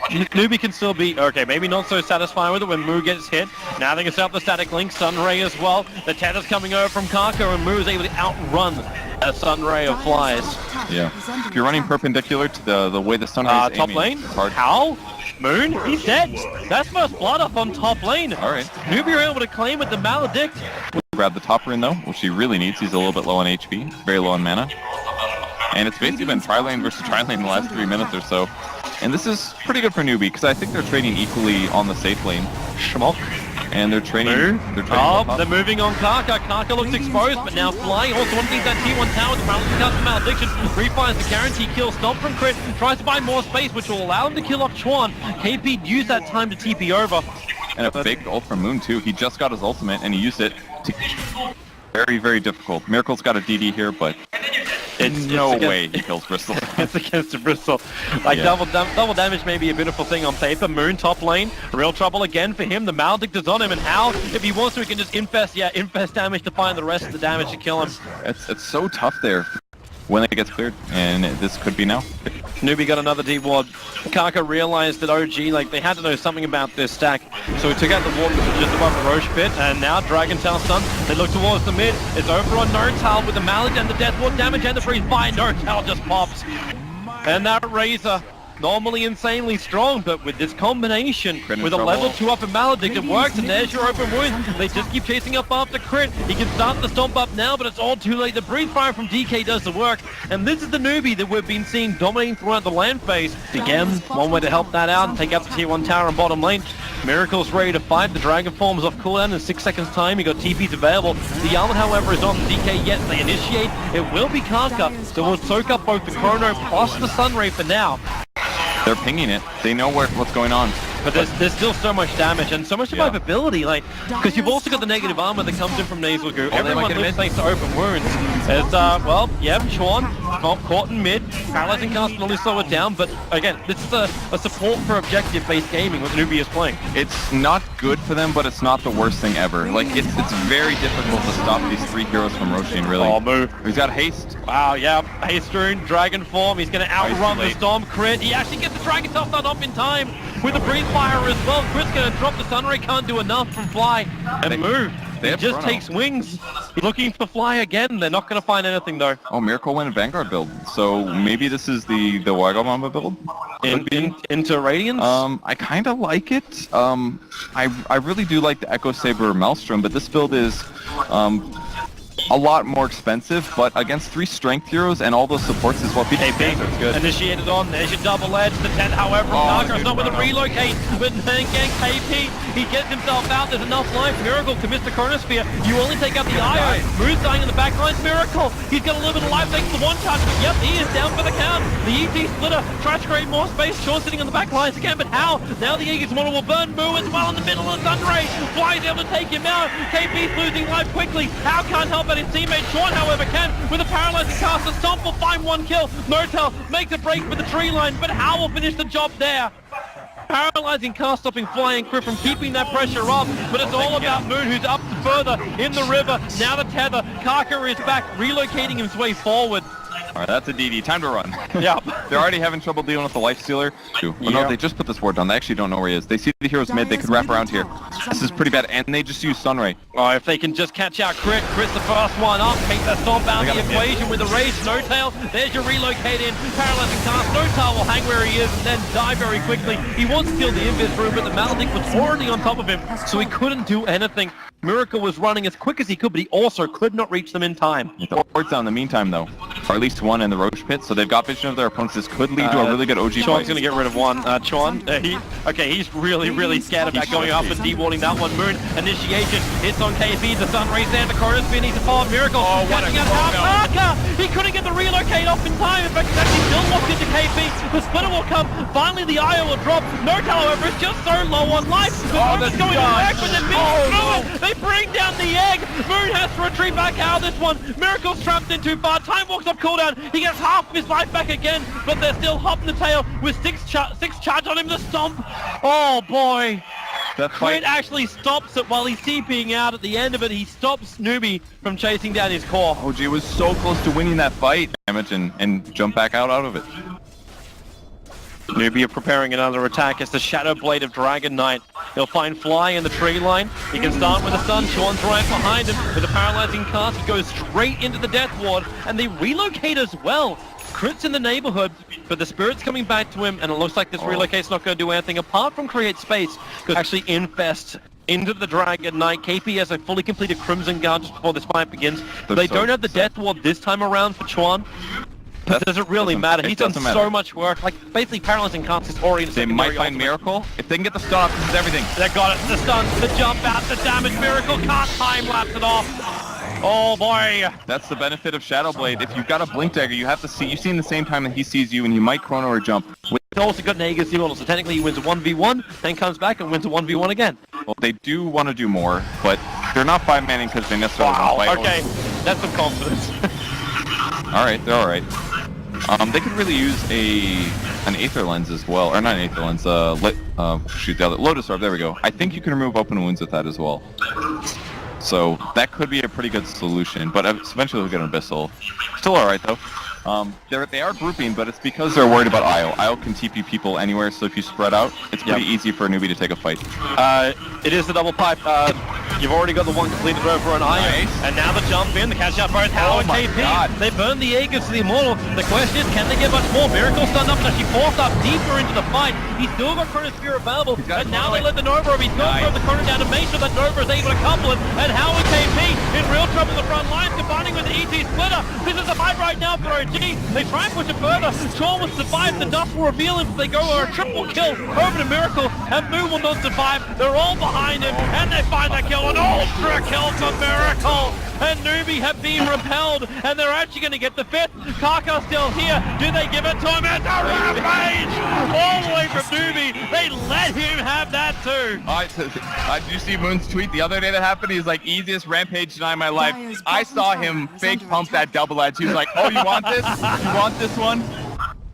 NewBee can still be, okay, maybe not so satisfied with it when Moo gets hit. Now they can set up the static link, Sunray as well. The tether's coming over from Kaka, and Moo is able to outrun a Sunray of flies. Yeah. If you're running perpendicular to the way the Sunray is top aiming, lane, it's hard. How? Moon, he's dead. That's first blood up on top lane. All right. NewBee are able to claim with the Maledict. Grab the top rune though, which he really needs. He's a little bit low on HP, very low on mana. And it's basically been tri-lane versus tri-lane in the last 3 minutes or so. And this is pretty good for NewBee, because I think they're trading equally on the safe lane. Schmock. And they're trading... They're moving on Kaka. Kaka looks exposed, but now flying. Also one thing that T1 tower with the Malediction. Refires the guarantee kill. Stomp from Crit. Tries to buy more space, which will allow him to kill off Chuan. KP used that time to TP over. And a big ult from Moon too. He just got his ultimate, and he used it to... Very, very difficult. Miracle's got a DD here, but... It's no way he kills Bristol. It's against the Bristol. Like, yeah. double damage may be a beautiful thing on paper. Moon top lane. Real trouble again for him. The Maledict is on him, and how, if he wants to, he can just infest damage to find the rest of the damage to kill him. It's so tough there when it gets cleared, and this could be now. NewBee got another D-ward. Kaka realized that OG, like, they had to know something about this stack. So he took out the ward just above the Roche pit, and now Dragon Tail stun. They look towards the mid. It's over on Notal with the Mallet and the Death Ward damage and the freeze by Notal just pops. And that Razor, normally insanely strong, but with this combination, with a level 2 up in Maledict, it works, and there's your open wound. They just keep chasing up after Crit. He can start the stomp up now, but it's all too late. The breathe fire from DK does the work, and this is the NewBee that we've been seeing dominating throughout the land phase. Again, one way to help that out and take out the tier 1 tower on bottom lane. Miracle's ready to fight. The Dragon forms off cooldown in 6 seconds time. He got TPs available. The Armor, however, is on the DK yet. They initiate. It will be Kaka that will soak up both the Chrono plus the Sunray for now. They're pinging it. They know what's going on. But there's still so much damage and so much survivability, like, because you've also got the negative armor that comes in from Nasal Goo. Everyone lives thanks to open wounds. It's, well, yeah, Chuan, caught in mid, paralyzing cast can only slow it down, but again, this is a support for objective-based gaming what NewBee is playing. It's not good for them, but it's not the worst thing ever. Like, it's very difficult to stop these 3 heroes from Roshin, really. Oh, move. He's got haste. Wow, yeah, haste rune, dragon form, he's gonna outrun the storm crit. He actually gets the dragon tail stun up in time with the breathe fire as well. Crit's gonna drop the Sunray, can't do enough from Fly and move. He just takes wings. He's looking for Fly again. They're not gonna find anything though. Oh, Miracle went a Vanguard build, so maybe this is the Wagamama build? Into Radiance? I kinda like it. I really do like the Echo Saber Maelstrom, but this build is a lot more expensive, but against 3 strength heroes and all those supports is what beats it's good. Initiated on, there's your double edge, the 10 however, Kaka's not with a relocate, but then again KP, he gets himself out, there's enough life, Miracle commits the Chronosphere, you only take out the Io, Moon's dying in the back lines, Miracle, he's got a little bit of life thanks to the one charge, but yep, he is down for the count, the ET splitter, tries to create more space, Shaw sitting on the back lines again, but how? Now the Aegis model will burn Moo as well in the middle of Sunray, Fly is able to take him out, KP's losing life quickly, how can't help but his teammate Sean, however, can with a paralyzing cast. The Stomp will find 1 kill. Notel makes a break with the tree line, but How will finish the job there. Paralyzing cast stopping Flying Crit from keeping that pressure up, but it's all about Moon, who's up further in the river. Now the tether. Kaka is back, relocating his way forward. Alright, that's a DD. Time to run. Yep. They're already having trouble dealing with the Life Stealer. Oh no, they just put this ward down. They actually don't know where he is. They see the heroes mid. They could wrap around here. This is pretty bad, and they just use Sunray. Oh, if they can just catch out Crit. Crit's the first one up. Take that Stomp out of the equation with the Rage. No Tail. There's your relocate in. Paralyzing cast. No Tail will hang where he is and then die very quickly. He wants to steal the Invis room, but the Maledict was already on top of him, so he couldn't do anything. Miracle was running as quick as he could, but he also could not reach them in time. The wards down in the meantime, though, or at least one in the Roche pit, so they've got vision of their opponents. This could lead to a really good OG fight. Chuan's going to get rid of one. Chuan, he's really scared about going up and de-warding that one. Moon, initiation, hits on KP, the sun rays there, the Chronosphere needs to follow Miracle. Oh, what a Kaka! He couldn't get the relocate off in time. In fact, he's actually still locked into KP. The splitter will come. Finally, the IO will drop. Notal, however, is just so low on life. The Roche is going to work, but then they bring down the egg. Moon has to retreat back out of this one. Miracle's trapped in too far. Time walks off cooldown. He gets half of his life back again, but they're still hopping the tail with six charge on him to stomp. Oh boy. Crit actually stops it while he's TPing out at the end of it. He stops NewBee from chasing down his core. OG was so close to winning that fight. Damage and jump back out of it. NewBee are preparing another attack. It's the Shadow Blade of Dragon Knight. He'll find Fly in the tree line. He can start with a stun. Sean's right behind him with a paralyzing cast. He goes straight into the Death Ward, and they relocate as well. Crit's in the neighborhood, but the Spirit's coming back to him, and it looks like this relocate's not going to do anything apart from create space. Could actually infest into the Dragon Knight. KP has a fully completed Crimson Guard just before this fight begins. They don't have the Death Ward this time around for Chuan. It doesn't really matter. He's done so much work. Like, basically paralyzing cast is already... They might find Miracle. If they can get the stun off, this is everything. They got it. The stun, the jump out, the damage. Miracle can't time-lapse it off. Oh boy. That's the benefit of Shadow Blade. If you've got a Blink Dagger, you have to see... You see in the same time that he sees you, and he might chrono or jump. He's also got an Aegis model, so technically he wins a 1v1, then comes back and wins a 1v1 again. Well, they do want to do more, but they're not 5-manning because they necessarily want to fight. Okay, that's some confidence. Alright, they're alright. They could really use an Aether Lens as well, or not an Aether Lens, shoot, the other, Lotus Orb, there we go. I think you can remove open wounds with that as well. So, that could be a pretty good solution, but eventually we'll get an Abyssal. Still alright though. They are grouping, but it's because they're worried about Io. Io can TP people anywhere, so if you spread out, it's pretty easy for a NewBee to take a fight. It is the double pipe. You've already got the one completed over on Io, and now the jump in, the catch out both Hao and KP. They burn the Aegis to the Immortal. The question is, can they get much more? Miracle stunned up and actually forced up deeper into the fight. He's still got Chronosphere available, and now they let the Nova over. He's going to throw the Chrono down to make sure that Nova is able to couple it, and Hao and KP in real trouble in the front lines, combining with the ET Splitter. This is a fight right now for OG. They try and push it further. Sean will survive. The dust will reveal him. They go for a triple kill over to Miracle, and Moo will not survive. They're all behind him, and they find that kill. An ultra kill for Miracle. And NewBee have been repelled, and they're actually going to get the fifth. Kaka's still here. Do they give it to him? It's a rampage! All the way from NewBee. They let him have that too. Did you see Moon's tweet the other day that happened? He's like, easiest rampage tonight in my life. I saw him fake pump that double edge. He was like, oh, you want this? You want this one?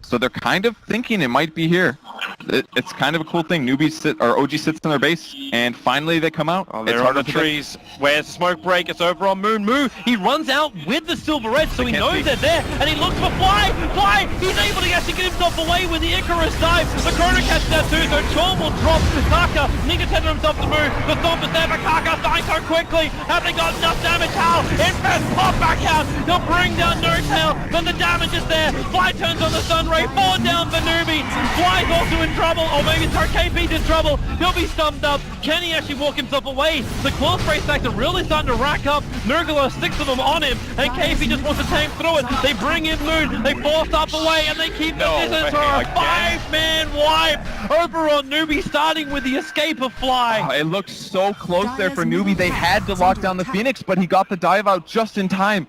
So they're kind of thinking it might be here. It's kind of a cool thing. OG sits in their base, and finally they come out. It's hard on the trees. Where's the smoke break? It's over on Moon. Moo, he runs out with the Silver Edge, so he knows they're there, and he looks for Fly. Fly, he's able to actually get himself away with the Icarus dive. The Chrono catches that too, so Chorn will drop. Kaka, need to tender himself to Moo. The Stomp is there, but Kaka's dying so quickly. Have they got enough damage? How? Infest, pop back out. He'll bring down No Tail, then the damage is there. Fly turns on the Sun Ray, 4 down for NewBee. Fly's also in trouble, or maybe KP's in trouble. He'll be stumped up. Can he actually walk himself away? The claw spray stacks are really starting to rack up. Nurgle, 6 of them on him, and KP just wants to tank through it. They bring in Moon, they force up away, and they keep the distance for a 5-man wipe over on NewBee, starting with the escape of Fly. It looked so close there for NewBee. They had to lock down the Phoenix, but he got the dive out just in time.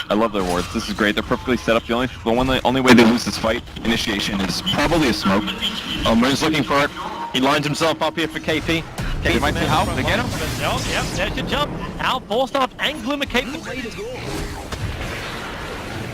I love their wards. This is great. They're perfectly set up. The only way they lose this fight, initiation, is probably a smoke. Oh, Moon's looking for it. He lines himself up here for KP. They might see Hao. They get him. Yep, there's your jump. Hao forced up and Glimmer Cape.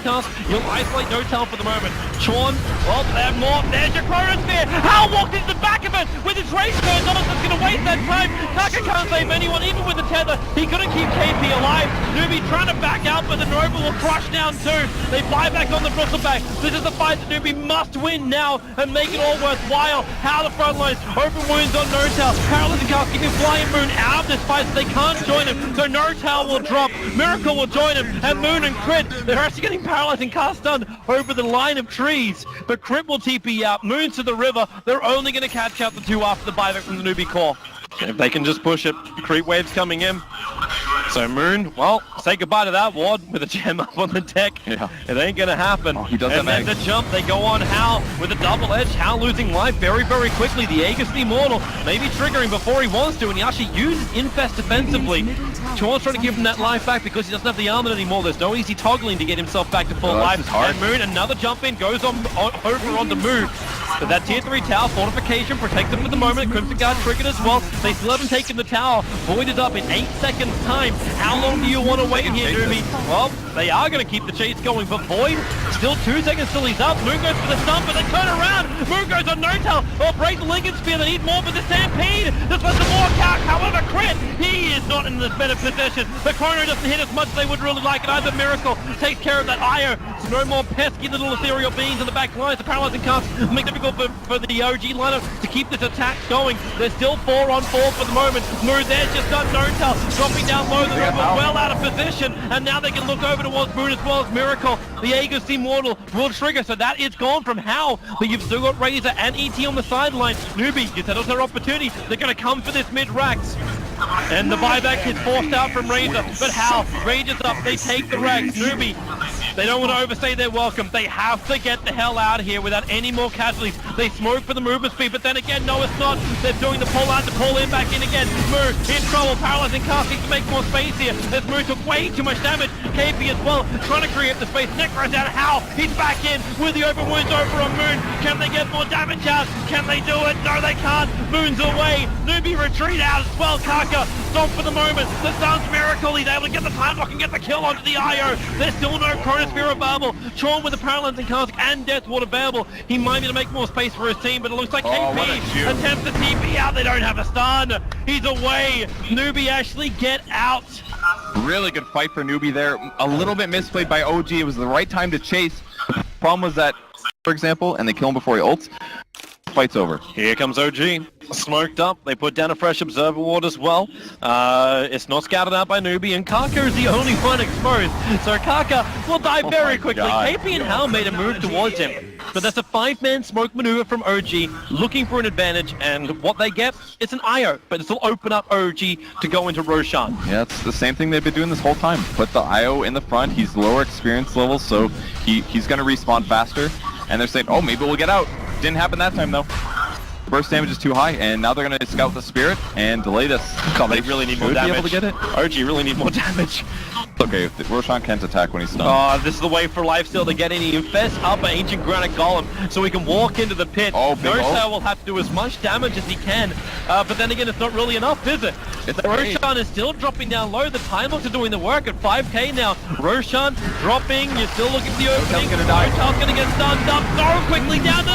You'll isolate No Tail for the moment. Chorn, well, they have more. There's your Chronosphere. Hao walked into the back of it with his race turned on. It's going to waste that time. Kaka can't save anyone, even with the tether. He couldn't keep KP alive. NewBee trying to back out, but the Nova will crush down too. They fly back on the Bristleback. This is the fight that NewBee must win now and make it all worthwhile. How the front lines, open wounds on No Tail. Paralyzing cast keeping Flying Moon out of this fight, so they can't join him. So No Tail will drop. Miracle will join him, and Moon and Crit, they're actually getting paralyzing cast stun over the line of trees, but Crit will TP out. Moon's to the river. They're only going to catch out the two after the buyback from the NewBee core. If they can just push it, creep waves coming in. So Moon, well, say goodbye to that ward with a gem up on the deck. Yeah. It ain't gonna happen. Oh, he does and then the jump, they go on Hao with a double edge. Hao losing life very, very quickly. The Aegis the Immortal maybe triggering before he wants to, and he actually uses Infest defensively. Chorn's trying to give him that life back because he doesn't have the armor anymore. There's no easy toggling to get himself back to full life. And Moon, another jump in, goes on over onto Moon. But that tier 3 tower fortification protects them for the moment. Crimson Guard triggered as well. They still haven't taken the tower. Voided up in 8 seconds time. How long do you want to wait here, NewBee? Well, they are going to keep the chase going, but Void, still 2 seconds till he's up. Moon goes for the stun, but they turn around. Moon goes on No Tail. Oh, break the Lincoln Spear. They need more for the Stampede. Just let the more count. However, Crit, he is not in the better position. The Chrono doesn't hit as much as they would really like it either. Miracle takes care of that Io. racks, no more pesky little ethereal beings in the back lines. The paralyzing cast make it difficult for the OG lineup to keep this attack going. They're still 4-on-4 for the moment. Moon there just done Notel, dropping down low. They're well out of position, and now they can look over towards Moon as well as Miracle. The Aegis Immortal will trigger, so that is gone from How, but you've still got Razor and ET on the sideline. NewBee, you said it's their opportunity. They're going to come for this mid-racks. And the buyback is forced out from Razor, but How rages up, they take the racks. NewBee, they don't want to overstay their welcome. They have to get the hell out of here without any more casualties. They smoke for the movement speed, but then again, no, it's not. They're doing the pull out to pull in back in again. Moo in trouble, paralyzing cast needs to make more space here. This Moo took way too much damage. KP as well, trying to create the space. Necro's out. How? He's back in with the open wounds over on Moon. Can they get more damage out? Can they do it? No, they can't. Moon's away. NewBee retreat out as well. Kaka, stop for the moment. The Sun's Miracle. He's able to get the time block and get the kill onto the IO. There's still no Chronosphere available. Chorn with the Paralyzing Cask and Deathward available. He might be able to make more space for his team, but it looks like KP attempts to TP out. They don't have a stun. He's away. NewBee actually get out. Really good fight for NewBee there. A little bit misplayed by OG. It was the right time to chase. The problem was that, for example, and they kill him before he ults. Fight's over. Here comes OG. Smoked up. They put down a fresh observer ward as well. It's not scouted out by NewBee, and Kaka is the only one exposed. So Kaka will die very quickly. KP and Hal made a move towards him. But that's a 5-man smoke maneuver from OG, looking for an advantage, and what they get, it's an IO, but it'll open up OG to go into Roshan. Yeah, it's the same thing they've been doing this whole time. Put the IO in the front, he's lower experience level, so he's going to respawn faster, and they're saying, oh, maybe we'll get out. Didn't happen that time, though. Burst damage is too high, and now they're going to scout the Spirit and delay this. God, they really need more damage. Be able to get it? OG really need more damage. Okay, Roshan can't attack when he's stunned. Oh, this is the way for Lifesteal to get in. He infests up an Ancient Granite Golem so he can walk into the pit. Oh, big Notel will have to do as much damage as he can, but then again, it's not really enough, is it? Roshan is still dropping down low. The time looks are doing the work at 5k now. Roshan dropping. You're still looking for the opening. Notel's going to get stunned up so quickly down to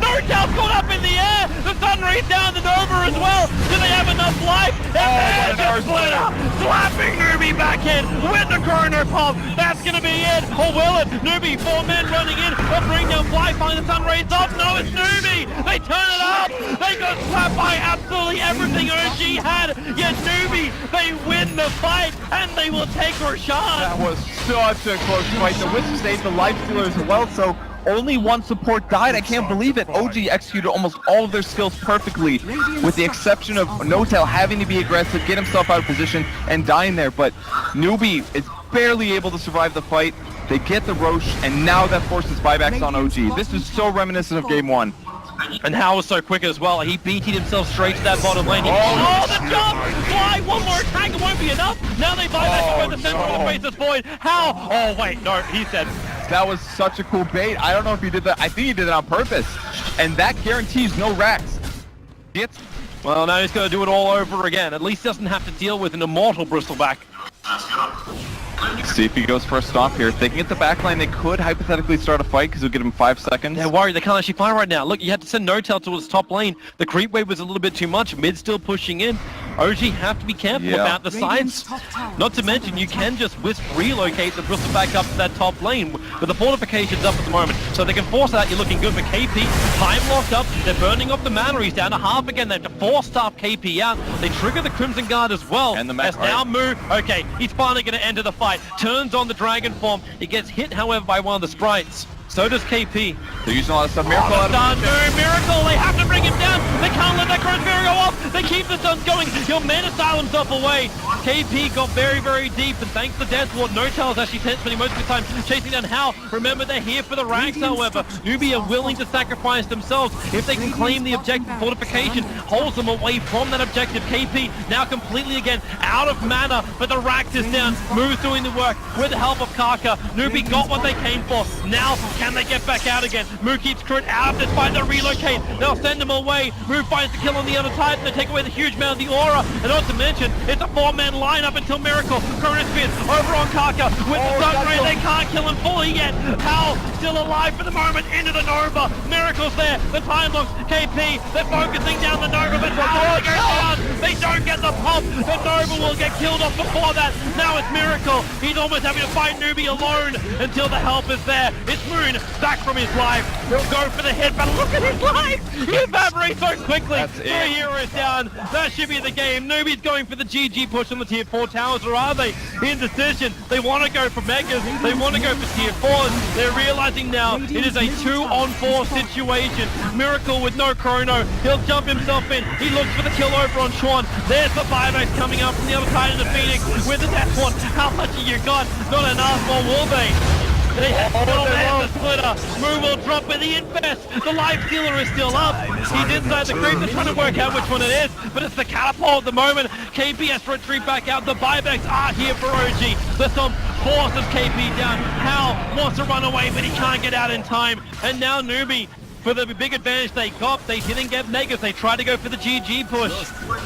Notel's caught up in the air. The sun rays down to Nova as well. Do they have enough life? And there's Splitter slapping NewBee back in with the Chrono Pump. That's going to be it. Or will it? NewBee, 4 men running in. They'll bring down Fly, find the sun rays up. No, it's NewBee. They turn it up. They got slapped by absolutely everything OG had. Yet NewBee, they win the fight and they will take Roshan. That was such a close fight. The Wisp saved the Lifestealers as well, so only one support died. I can't believe it. OG executed almost all of their skills perfectly, with the exception of Notel having to be aggressive, get himself out of position, and dying there. But NewBee is barely able to survive the fight. They get the Roche, and now that forces buybacks on OG. This is so reminiscent of Game 1. And Hal was so quick as well. He beated himself straight to that bottom lane. Oh, the jump! Fly, one more attack, it won't be enough. Now they buy back the center of the face is void. How? Oh, wait, no, he said. That was such a cool bait. I don't know if he did that. I think he did it on purpose. And that guarantees no racks. Well, now he's going to do it all over again. At least he doesn't have to deal with an immortal Bristleback. See if he goes for a stomp here. If they can get the backline, they could hypothetically start a fight because it'll get him 5 seconds. They're worried. They can't actually fire right now. Look, you had to send Notel towards top lane. The creep wave was a little bit too much. Mid still pushing in. OG have to be careful about the sides. Not to mention, you can just Wisp relocate the Bristol back up to that top lane. But the fortification's up at the moment. So they can force that. You're looking good for KP. Time locked up. They're burning off the mana. He's down to half again. They have to force-stop KP out. They trigger the Crimson Guard as well. And the mech now move. Okay, he's finally going to enter the fight. Turns on the dragon form. He gets hit, however, by one of the sprites. So does KP. They're using a lot of stuff. Miracle out of Miracle! They have to bring him down! They can't let that Chronosphere go off! They keep the stuns going! He'll mana-style himself away! KP got very, very deep, and thanks to Deathward, Notel is actually spending most of the time chasing down Hal. Remember, they're here for the ranks, however. NewBee are willing to sacrifice themselves if they can claim the objective. Fortification holds them away from that objective. KP now completely again out of mana, but the Rax is down. Moo's doing the work with the help of Kaka. NewBee got what they came for. Now Can they get back out again? Moo keeps Crit out of this fight. They'll relocate. They'll send him away. Moo finds the kill on the other Titan. They take away the huge amount of the aura. And not to mention, it's a 4-man lineup until Miracle. Chronosphere over on Kaka with the Sun Ray. They can't kill him fully yet. Hal still alive for the moment. Into the Nova. Miracle's there. The time looks. KP. They're focusing down the Nova, but Hal goes down. They don't get the pop. The Nova will get killed off before that. Now it's Miracle. He's almost having to fight NewBee alone until the help is there. It's Moon back from his life. He'll go for the hit, but look at his life. He evaporates so quickly. Three heroes down. That should be the game. NewBee's going for the GG push on the tier 4 towers, or are they? Indecision. They want to go for megas. They want to go for tier 4s. They're realizing now it is a 2-on-4 situation. Miracle with no chrono. He'll jump himself in. He looks for the kill over on Sean. There's the buyback coming up from the other side of the Phoenix with the death one. How much have you got? Not enough, or will they? They have the splitter. Moo will drop with the infest. The life stealer is still up. He's inside the creep. They're trying to work out which one it is, but it's the catapult at the moment. KP has to retreat back out. The buybacks are here for OG. The Stomp forces KP down. Hal wants to run away, but he can't get out in time. And now NewBee, for the big advantage they got, they didn't get megas. They tried to go for the GG push,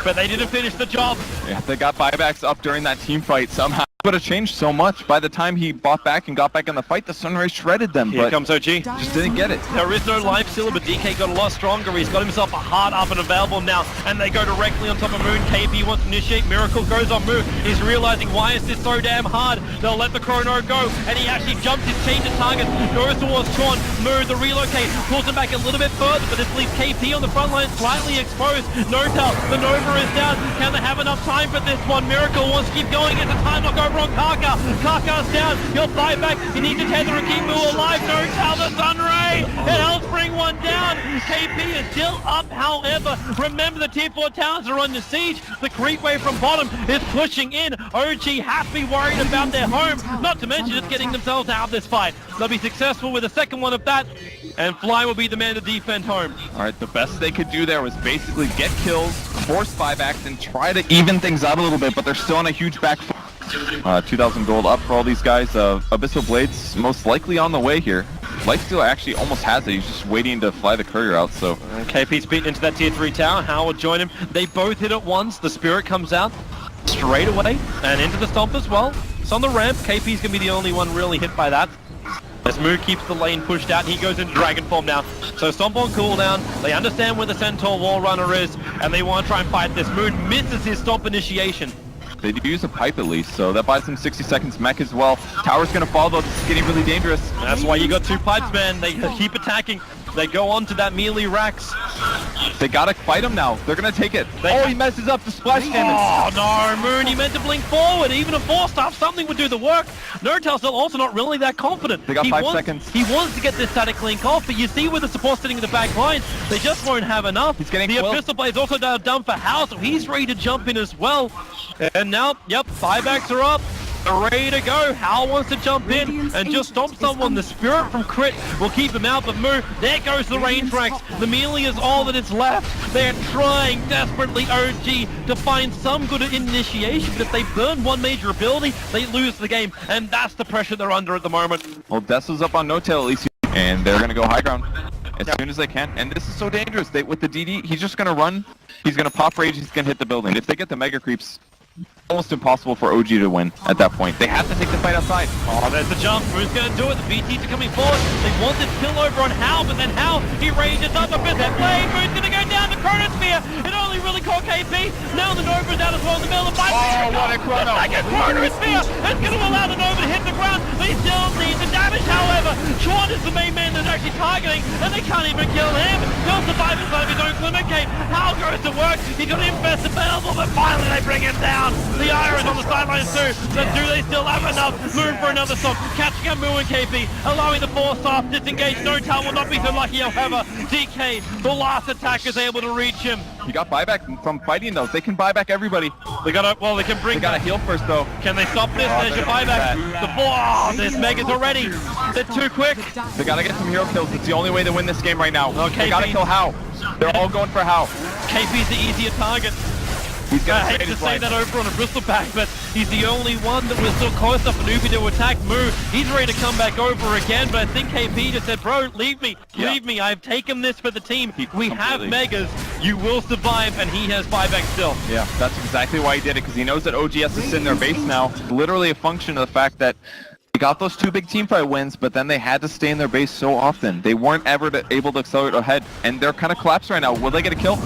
but they didn't finish the job. Yeah, they got buybacks up during that team fight somehow. Would have changed so much. By the time he bought back and got back in the fight, the Sunray shredded them. Here but comes OG. Just didn't get it. There is no life stealer, but DK got a lot stronger. He's got himself a heart up and available now, and they go directly on top of Moon. KP wants to initiate. Miracle goes on Moon. He's realizing, why is this so damn hard? They'll let the chrono go, and he actually jumps his change of target, goes towards Sean. Moon, the relocate, pulls him back a little bit further, but this leaves KP on the front line slightly exposed. Notel, the Nova is down. Can they have enough time for this one? Miracle wants to keep going. It's a time lock over on Kaka. Kaka's down. He'll fight back. He needs to tether and keep Moo alive. Notel, the Sunray. It helps bring one down. KP is still up, however. Remember, the tier 4 towers are under siege. The creep wave from bottom is pushing in. OG have to be worried about their home. Not to mention just getting themselves out of this fight. They'll be successful with a second one of that, and Fly will be the man to defend home. All right, the best they could do there was basically get kills, force buybacks, and try to even things out a little bit, but they're still on a huge back foot. 2,000 gold up for all these guys. Abyssal Blades most likely on the way here. Lifesteal actually almost has it. He's just waiting to fly the courier out, so... KP's beaten into that tier 3 tower. Hal will join him. They both hit at once. The Spirit comes out straight away and into the Stomp as well. It's on the ramp. KP's going to be the only one really hit by that. As Moo keeps the lane pushed out, he goes into Dragon Form now. So Stomp on cooldown, they understand where the Centaur Wall Runner is, and they want to try and fight this. Moon misses his Stomp initiation. They do use a pipe at least, so that buys them 60 seconds mech as well. Tower's gonna fall though, this is getting really dangerous. That's why you got 2 pipes, man. They keep attacking. They go on to that melee racks. They gotta fight him now. They're gonna take it. He messes up the splash damage. Oh no, Moon, he meant to blink forward. Even a 4-star, something would do the work. Notel's still also not really that confident. They got 5 seconds. He wants to get this static link off, but you see with the support sitting in the back line, they just won't have enough. He's getting the Abyssal Blade's also done for Hal, so he's ready to jump in as well. And now, yep, buybacks are up. They're ready to go. Hal wants to jump in and just stomp someone. The Spirit from Crit will keep him out, but Moo, there goes the range racks. The melee is all that is left. They're trying desperately, OG, to find some good initiation, but if they burn one major ability, they lose the game, and that's the pressure they're under at the moment. Well, Desso's up on No-Tail at least, and they're gonna go high ground as soon as they can, and this is so dangerous. With the DD, he's just gonna run, he's gonna pop rage, he's gonna hit the building. If they get the mega creeps, almost impossible for OG to win at that point. They have to take the fight outside. Oh, there's the jump. Who's going to do it? The BTs are coming forward. They want this kill over on Hal, but then Hal, he rages up a bit. That blade, Moon's going to go down the Chronosphere. It only really caught KP. Now the Nova's out as well in the middle of the fight. Oh, what a chrono. Second Chronosphere. It's going to allow the Nova to hit the ground. They still need the damage, however. Chuan is the main man that's actually targeting, and they can't even kill him. He'll survive inside of his own Clement Gate. Hal goes to work. He's got Infest available, but finally they bring him down. The Iron on the sidelines too, but do they still have enough? Move for another stop, catching up Moo and KP, allowing the 4-star disengage. Notel will not be so lucky, however. DK, the last attack, is able to reach him. You got buyback from fighting those. They can buy back everybody. They can bring. They gotta heal first though. Can they stop this? There's your buyback. There's Megas already. They're too quick. They gotta get some hero kills. It's the only way to win this game right now. Okay, they gotta kill Hal. They're all going for Hal. KP's the easier target. He's gonna I hate trade to his say life. that over on a bristleback, but he's the only one that was still close enough for NewBee to attack Moo. He's ready to come back over again, but I think KP just said, bro, leave me, leave me. I've taken this for the team. We have Megas. You will survive, and he has buyback still. Yeah, that's exactly why he did it, because he knows that OG has to sit in their base now. Literally a function of the fact that they got those 2 big teamfight wins, but then they had to stay in their base so often. They weren't ever able to accelerate ahead, and they're kind of collapsed right now. Will they get a kill?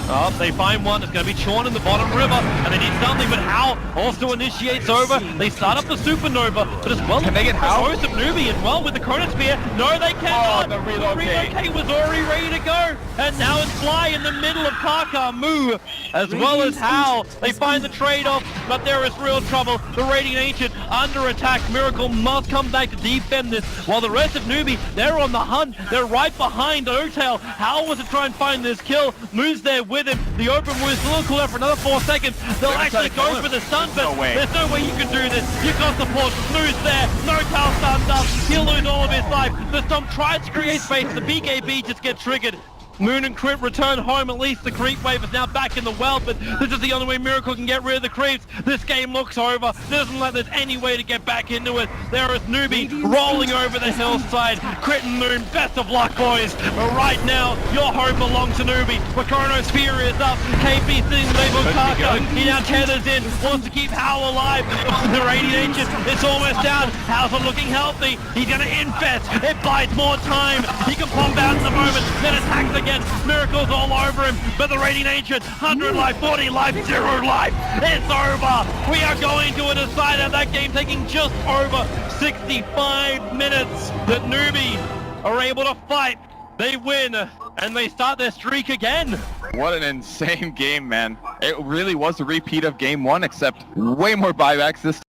Oh, they find one. It's going to be Chorn in the bottom river, and they need something, but Hal also initiates over. They start up the Supernova, but as well Can they get Hal? Most of NewBee as well with the Chronosphere. No, they cannot. Oh, the relocate. Was already ready to go, and now it's Fly in the middle of Kaka, Moo, as well as Hal. They find the trade-off, but there is real trouble. The Radiant Ancient under attack. Miracle must come back to defend this, while the rest of NewBee, they're on the hunt. They're right behind Otail. Hal wants to try and find this kill. Moo's there with him. The open Moo's still cool out for another 4 seconds. They'll actually go for the stun, but there's no way you can do this. You got support. Moo's there. No Tal stunned up. He'll lose all of his life. The Storm tries to create space. The BKB just gets triggered. Moon and Crit return home. At least the creep wave is now back in the well, but this is the only way Miracle can get rid of the creeps. This game looks over. Doesn't like there's any way to get back into it. There is NewBee rolling over the hillside. Crit and Moon, best of luck, boys. But right now, your hope belongs to NewBee. The Chronosphere is up. KP sitting labeled Kaka. He now tethers in, wants to keep Hal alive. The Radiant Ancient, it's almost down. Hal's not looking healthy. He's gonna infest. It buys more time. He can pop out in the moment, then attacks again. Miracles all over him, but the Radiant Ancient, 100 life, 40 life, 0 life. It's over. We are going to a decider. That game taking just over 65 minutes. The NewBee are able to fight. They win, and they start their streak again. What an insane game, man. It really was a repeat of game 1, except way more buybacks this time.